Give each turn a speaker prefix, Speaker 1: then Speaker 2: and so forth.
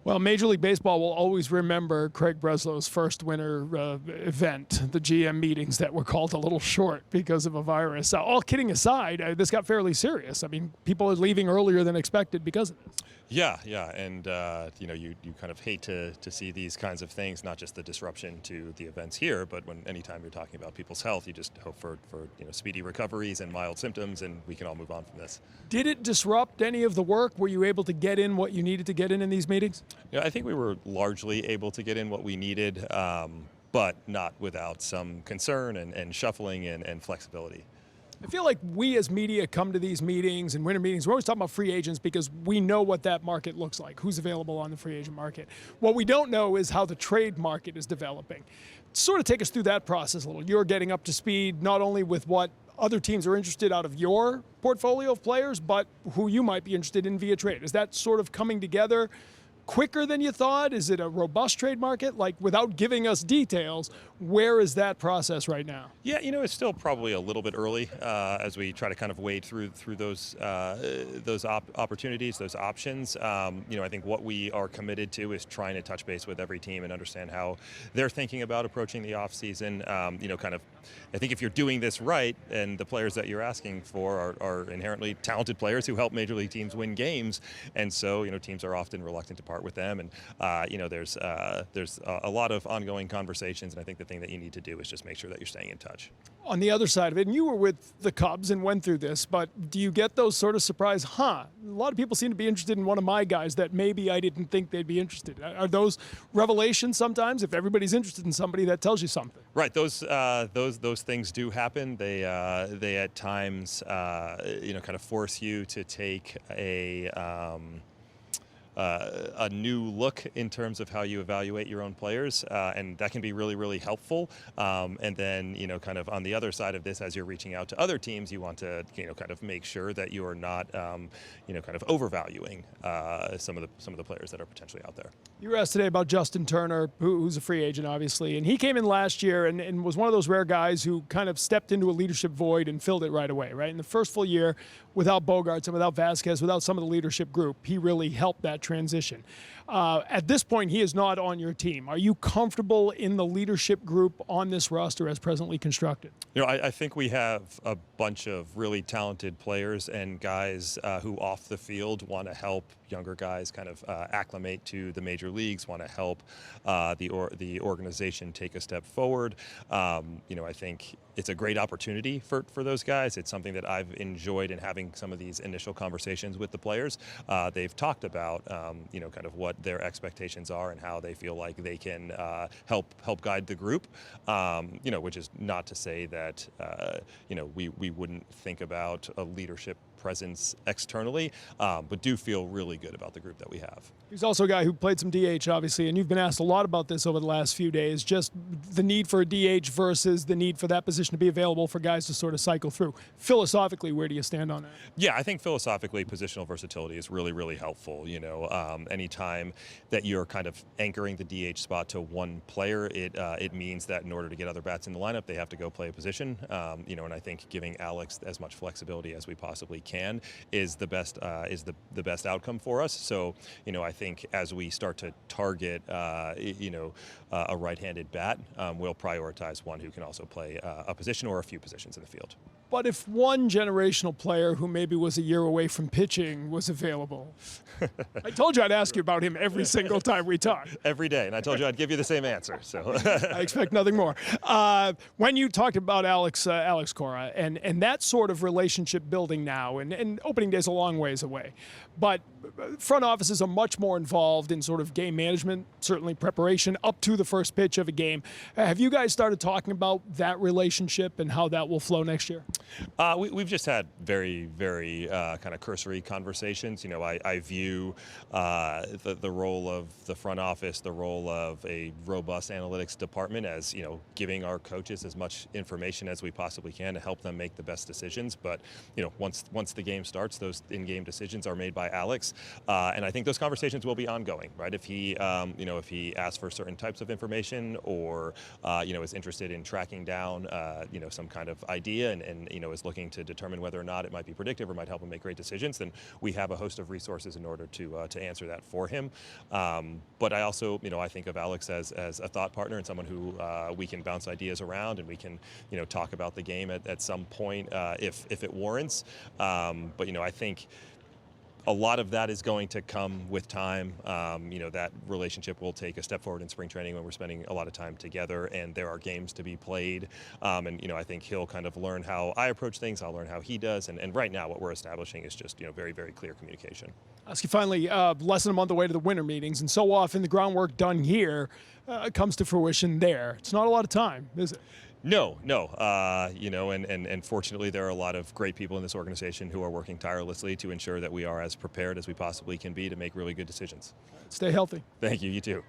Speaker 1: Well, Major League Baseball will always remember Craig Breslow's first winter event, the GM meetings that were called a little short because of a virus. All kidding aside, this got fairly serious. I mean, people are leaving earlier than expected because of this.
Speaker 2: Yeah, and you kind of hate to see these kinds of things, not just the disruption to the events here, but anytime you're talking about people's health, you just hope for speedy recoveries and mild symptoms, and we can all move on from this.
Speaker 1: Did it disrupt any of the work? Were you able to get in what you needed to get in these meetings?
Speaker 2: Yeah, I think we were largely able to get in what we needed, but not without some concern and shuffling and flexibility.
Speaker 1: I feel like we as media come to these meetings and winter meetings, we're always talking about free agents because we know what that market looks like, who's available on the free agent market. What we don't know is how the trade market is developing. Sort of take us through that process a little. You're getting up to speed not only with what other teams are interested out of your portfolio of players, but who you might be interested in via trade. Is that sort of coming together quicker than you thought? Is it a robust trade market? Like, without giving us details, where is that process right now?
Speaker 2: Yeah, it's still probably a little bit early as we try to kind of wade through those opportunities, those options. I think what we are committed to is trying to touch base with every team and understand how they're thinking about approaching the offseason. I think if you're doing this right, and the players that you're asking for are inherently talented players who help major league teams win games, and so teams are often reluctant to part with them, and there's a lot of ongoing conversations, and I think the thing that you need to do is just make sure that you're staying in touch.
Speaker 1: On the other side of it, and you were with the Cubs and went through this, but do you get those sort of surprise, a lot of people seem to be interested in one of my guys that maybe I didn't think they'd be interested? Are those revelations sometimes? If everybody's interested in somebody, that tells you something.
Speaker 2: Right, those things do happen. They at times kind of force you to take a new look in terms of how you evaluate your own players, and that can be really, really helpful. And then, kind of on the other side of this, as you're reaching out to other teams, you want to, kind of make sure that you are not, kind of overvaluing some of the players that are potentially out there.
Speaker 1: You were asked today about Justin Turner, who's a free agent, obviously, and he came in last year and was one of those rare guys who kind of stepped into a leadership void and filled it right away, right? In the first full year, without Bogarts and without Vasquez, without some of the leadership group, he really helped that transition. At this point, he is not on your team. Are you comfortable in the leadership group on this roster as presently constructed?
Speaker 2: I think we have a bunch of really talented players and guys who off the field want to help younger guys kind of acclimate to the major leagues, want to help the organization take a step forward. I think it's a great opportunity for those guys. It's something that I've enjoyed in having some of these initial conversations with the players. They've talked about, kind of what their expectations are and how they feel like they can help guide the group. Which is not to say that we wouldn't think about a leadership presence externally, but do feel really good about the group that we have.
Speaker 1: He's also a guy who played some DH, obviously, and you've been asked a lot about this over the last few days, just the need for a DH versus the need for that position to be available for guys to sort of cycle through. Philosophically, where do you stand on that?
Speaker 2: Yeah, I think philosophically, positional versatility is really, really helpful. Anytime that you're kind of anchoring the DH spot to one player, it means that in order to get other bats in the lineup, they have to go play a position. And I think giving Alex as much flexibility as we possibly can is the best outcome for us. So, I think as we start to target, a right-handed bat, we'll prioritize one who can also play a position or a few positions in the field.
Speaker 1: But if one generational player who maybe was a year away from pitching was available, I told you I'd ask you about him every single time we talk.
Speaker 2: Every day, and I told you I'd give you the same answer. So
Speaker 1: I expect nothing more. When you talked about Alex Cora and that sort of relationship building now, and opening day's a long ways away, but front offices are much more involved in sort of game management, certainly preparation up to the first pitch of a game. Have you guys started talking about that relationship and how that will flow next year?
Speaker 2: We've just had very, very kind of cursory conversations. I view the role of the front office, the role of a robust analytics department as, giving our coaches as much information as we possibly can to help them make the best decisions. But, once the game starts, those in-game decisions are made by by Alex, and I think those conversations will be ongoing, right? If he, if he asks for certain types of information, or is interested in tracking down, some kind of idea, and is looking to determine whether or not it might be predictive or might help him make great decisions, then we have a host of resources in order to answer that for him. But I also, I think of Alex as a thought partner and someone who we can bounce ideas around, and we can, talk about the game at some point if it warrants. But I think a lot of that is going to come with time. That relationship will take a step forward in spring training when we're spending a lot of time together and there are games to be played. I think he'll kind of learn how I approach things. I'll learn how he does. And right now what we're establishing is just, very, very clear communication.
Speaker 1: I'll ask you finally, less than a month away to the winter meetings, and so often the groundwork done here comes to fruition there. It's not a lot of time, is it?
Speaker 2: No. And fortunately there are a lot of great people in this organization who are working tirelessly to ensure that we are as prepared as we possibly can be to make really good decisions.
Speaker 1: Stay healthy.
Speaker 2: Thank you, you too.